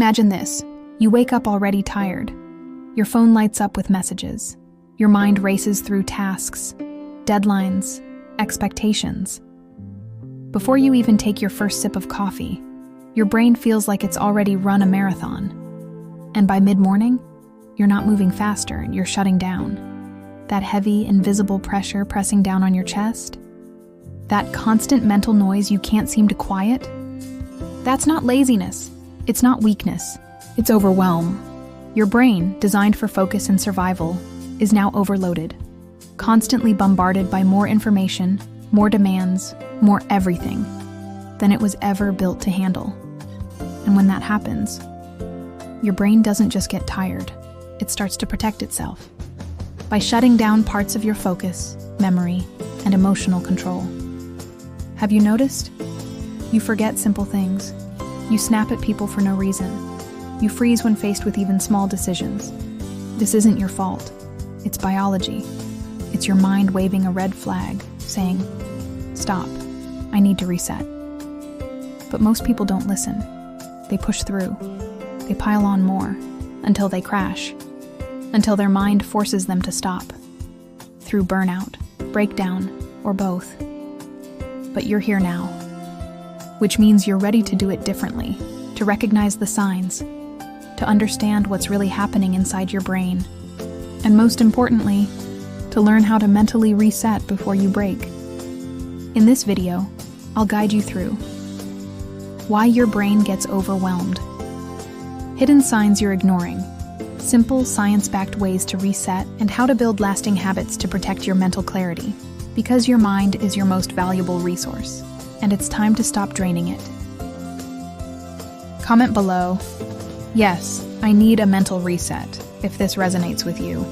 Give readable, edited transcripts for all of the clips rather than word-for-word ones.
Imagine this. You wake up already tired. Your phone lights up with messages. Your mind races through tasks, deadlines, expectations. Before you even take your first sip of coffee, your brain feels like it's already run a marathon. And by mid-morning, you're not moving faster, you're shutting down. That heavy, invisible pressure pressing down on your chest, that constant mental noise you can't seem to quiet, that's not laziness. It's not weakness. It's overwhelm. Your brain, designed for focus and survival, is now overloaded, constantly bombarded by more information, more demands, more everything than it was ever built to handle. And when that happens, your brain doesn't just get tired, it starts to protect itself by shutting down parts of your focus, memory, and emotional control. Have you noticed? You forget simple things. You snap at people for no reason. You freeze when faced with even small decisions. This isn't your fault. It's biology. It's your mind waving a red flag, saying, "Stop, I need to reset." But most people don't listen. They push through. They pile on more, until they crash, until their mind forces them to stop, through burnout, breakdown, or both. But you're here now, which means you're ready to do it differently, to recognize the signs, to understand what's really happening inside your brain, and most importantly, to learn how to mentally reset before you break. In this video, I'll guide you through why your brain gets overwhelmed, hidden signs you're ignoring, simple science-backed ways to reset, and how to build lasting habits to protect your mental clarity, because your mind is your most valuable resource, and it's time to stop draining it. Comment below, "Yes, I need a mental reset," if this resonates with you.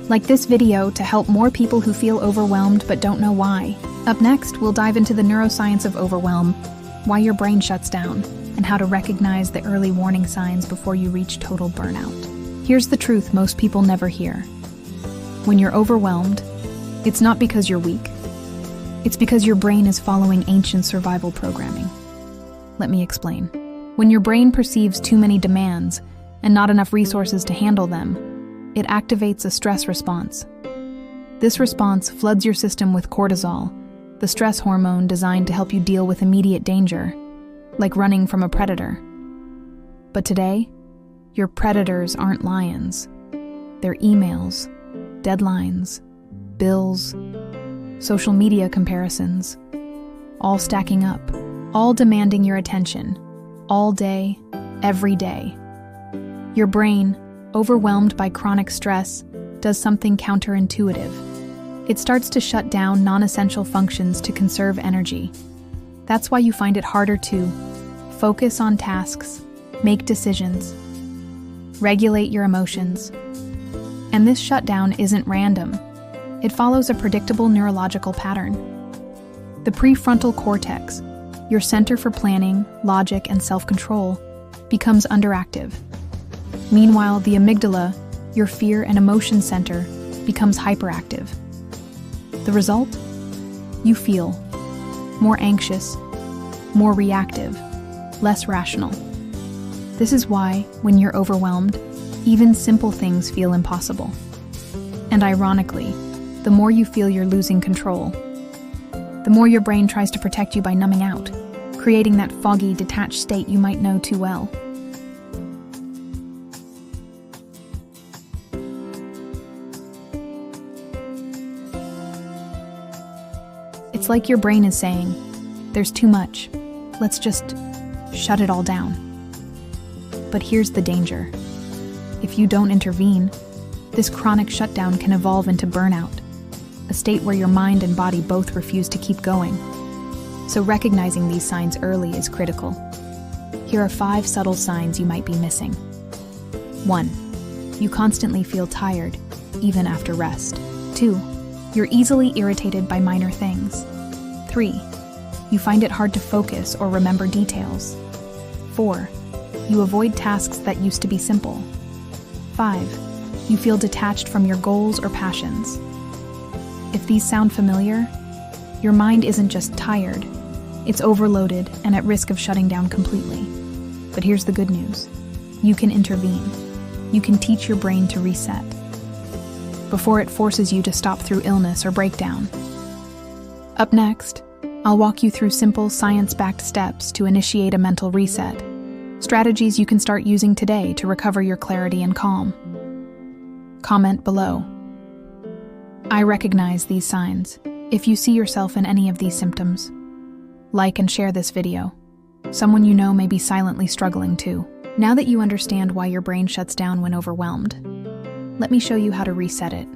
Like this video to help more people who feel overwhelmed but don't know why. Up next, we'll dive into the neuroscience of overwhelm, why your brain shuts down, and how to recognize the early warning signs before you reach total burnout. Here's the truth most people never hear. When you're overwhelmed, it's not because you're weak. It's because your brain is following ancient survival programming. Let me explain. When your brain perceives too many demands and not enough resources to handle them, it activates a stress response. This response floods your system with cortisol, the stress hormone designed to help you deal with immediate danger, like running from a predator. But today, your predators aren't lions. They're emails, deadlines, bills, social media comparisons, all stacking up, all demanding your attention, all day, every day. Your brain, overwhelmed by chronic stress, does something counterintuitive. It starts to shut down non-essential functions to conserve energy. That's why you find it harder to focus on tasks, make decisions, regulate your emotions. And this shutdown isn't random. It follows a predictable neurological pattern. The prefrontal cortex, your center for planning, logic, and self-control, becomes underactive. Meanwhile, the amygdala, your fear and emotion center, becomes hyperactive. The result? You feel more anxious, more reactive, less rational. This is why, when you're overwhelmed, even simple things feel impossible. And ironically, the more you feel you're losing control, the more your brain tries to protect you by numbing out, creating that foggy, detached state you might know too well. It's like your brain is saying, "There's too much. Let's just shut it all down." But here's the danger. If you don't intervene, this chronic shutdown can evolve into burnout, a state where your mind and body both refuse to keep going. So recognizing these signs early is critical. Here are 5 subtle signs you might be missing. 1. You constantly feel tired, even after rest. 2. You're easily irritated by minor things. 3. You find it hard to focus or remember details. 4. You avoid tasks that used to be simple. 5. You feel detached from your goals or passions. If these sound familiar, your mind isn't just tired, it's overloaded and at risk of shutting down completely. But here's the good news. you can intervene. You can teach your brain to reset before it forces you to stop through illness or breakdown. Up next, I'll walk you through simple, science-backed steps to initiate a mental reset, strategies you can start using today to recover your clarity and calm. Comment below. I recognize these signs. If you see yourself in any of these symptoms, like and share this video. Someone you know may be silently struggling too. Now that you understand why your brain shuts down when overwhelmed, let me show you how to reset it.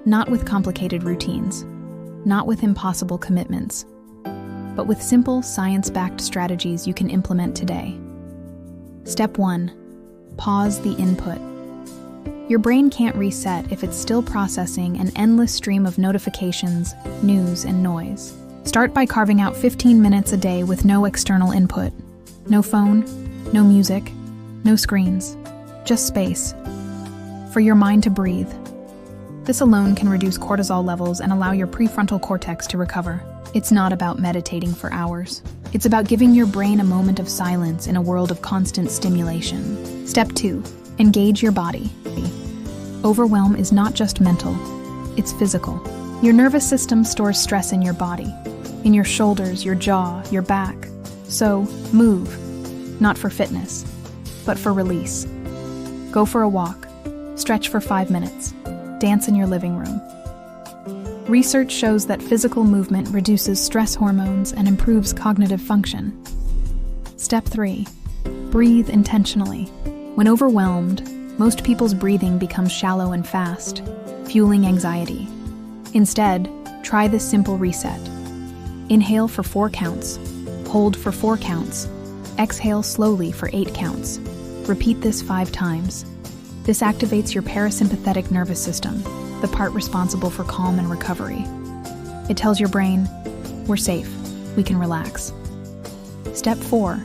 Not with complicated routines, not with impossible commitments, but with simple, science-backed strategies you can implement today. Step 1. Pause the input. Your brain can't reset if it's still processing an endless stream of notifications, news, and noise. Start by carving out 15 minutes a day with no external input. No phone, no music, no screens, just space for your mind to breathe. This alone can reduce cortisol levels and allow your prefrontal cortex to recover. It's not about meditating for hours. It's about giving your brain a moment of silence in a world of constant stimulation. Step 2. Engage your body. Overwhelm is not just mental, it's physical. Your nervous system stores stress in your body, in your shoulders, your jaw, your back. So, move. Not for fitness, but for release. Go for a walk. Stretch for 5 minutes. Dance in your living room. Research shows that physical movement reduces stress hormones and improves cognitive function. Step 3. Breathe intentionally. When overwhelmed, most people's breathing becomes shallow and fast, fueling anxiety. Instead, try this simple reset. Inhale for 4 counts. Hold for 4 counts. Exhale slowly for 8 counts. Repeat this 5 times. This activates your parasympathetic nervous system, the part responsible for calm and recovery. It tells your brain, we're safe, we can relax. Step 4.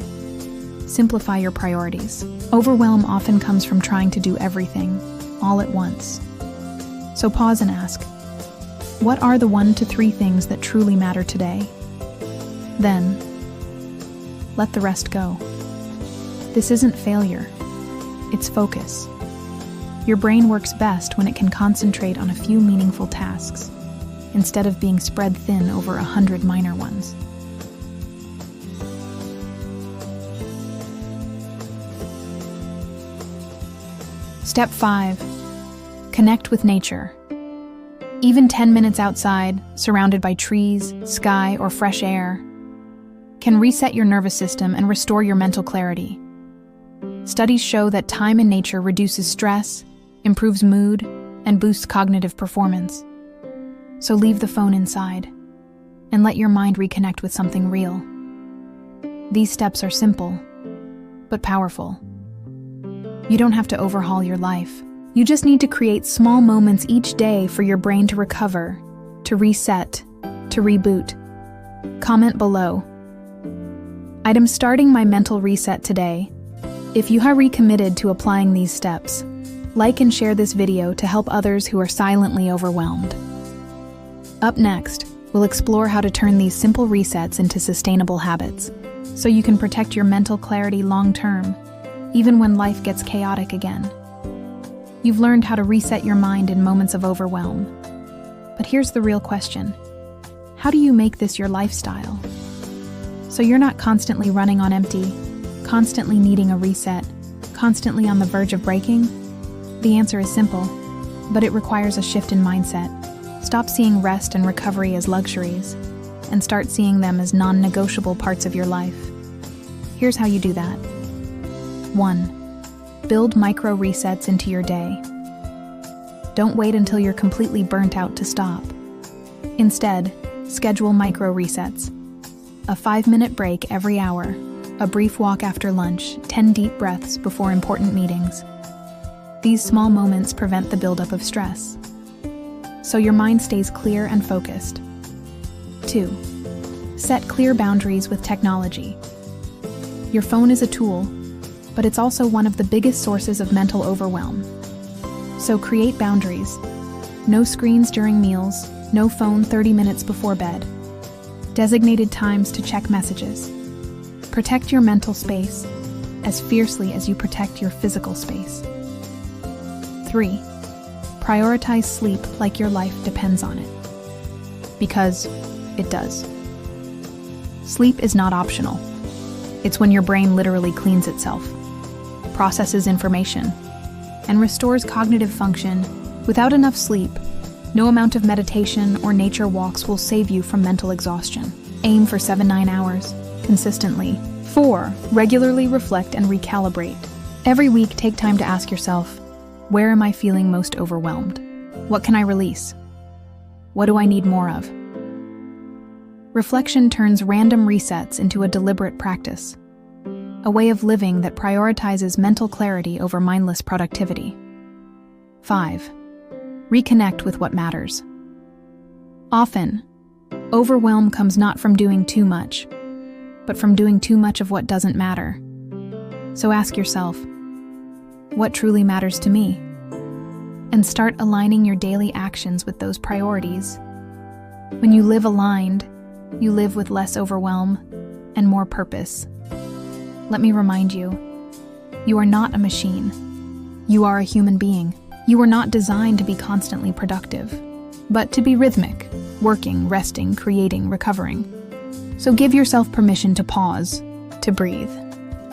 Simplify your priorities. Overwhelm often comes from trying to do everything, all at once. So pause and ask, what are the 1 to 3 things that truly matter today? Then, let the rest go. This isn't failure, it's focus. Your brain works best when it can concentrate on a few meaningful tasks, instead of being spread thin over 100 minor ones. Step 5. Connect with nature. Even 10 minutes outside, surrounded by trees, sky, or fresh air, can reset your nervous system and restore your mental clarity. Studies show that time in nature reduces stress, improves mood, and boosts cognitive performance. So leave the phone inside and let your mind reconnect with something real. These steps are simple, but powerful. You don't have to overhaul your life. You just need to create small moments each day for your brain to recover, to reset, to reboot. Comment below. I'm starting my mental reset today. If you have recommitted to applying these steps, like and share this video to help others who are silently overwhelmed. Up next, we'll explore how to turn these simple resets into sustainable habits, so you can protect your mental clarity long-term, even when life gets chaotic again. You've learned how to reset your mind in moments of overwhelm. But here's the real question. How do you make this your lifestyle? So you're not constantly running on empty, constantly needing a reset, constantly on the verge of breaking? The answer is simple, but it requires a shift in mindset. Stop seeing rest and recovery as luxuries, and start seeing them as non-negotiable parts of your life. Here's how you do that. 1. Build micro resets into your day. Don't wait until you're completely burnt out to stop. Instead, schedule micro resets. A 5-minute break every hour, a brief walk after lunch, 10 deep breaths before important meetings. These small moments prevent the buildup of stress, so your mind stays clear and focused. 2. Set clear boundaries with technology. Your phone is a tool, but it's also one of the biggest sources of mental overwhelm. So create boundaries. No screens during meals, no phone 30 minutes before bed. Designated times to check messages. Protect your mental space. as fiercely as you protect your physical space. 3. Prioritize sleep like your life depends on it. Because it does. Sleep is not optional. It's when your brain literally cleans itself, processes information, and restores cognitive function. Without enough sleep, no amount of meditation or nature walks will save you from mental exhaustion. Aim for 7-9 hours, consistently. 4. Regularly reflect and recalibrate. Every week, take time to ask yourself, where am I feeling most overwhelmed? What can I release? What do I need more of? Reflection turns random resets into a deliberate practice, a way of living that prioritizes mental clarity over mindless productivity. 5. Reconnect with what matters. Often, overwhelm comes not from doing too much, but from doing too much of what doesn't matter. So ask yourself, what truly matters to me? And start aligning your daily actions with those priorities. When you live aligned, you live with less overwhelm and more purpose. Let me remind you, you are not a machine. You are a human being. You are not designed to be constantly productive, but to be rhythmic, working, resting, creating, recovering. So give yourself permission to pause, to breathe,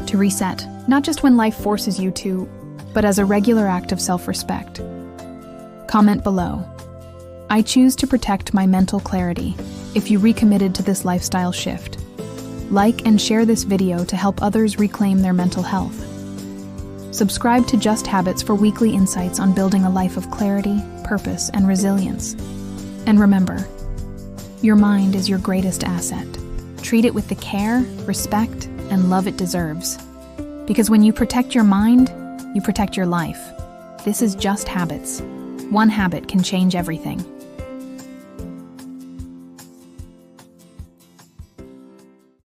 to reset, not just when life forces you to, but as a regular act of self-respect. Comment below. I choose to protect my mental clarity if you recommitted to this lifestyle shift. Like and share this video to help others reclaim their mental health. Subscribe to JustHabits for weekly insights on building a life of clarity, purpose, and resilience. And remember, your mind is your greatest asset. Treat it with the care, respect, and love it deserves. Because when you protect your mind, you protect your life. This is JustHabits. One habit can change everything.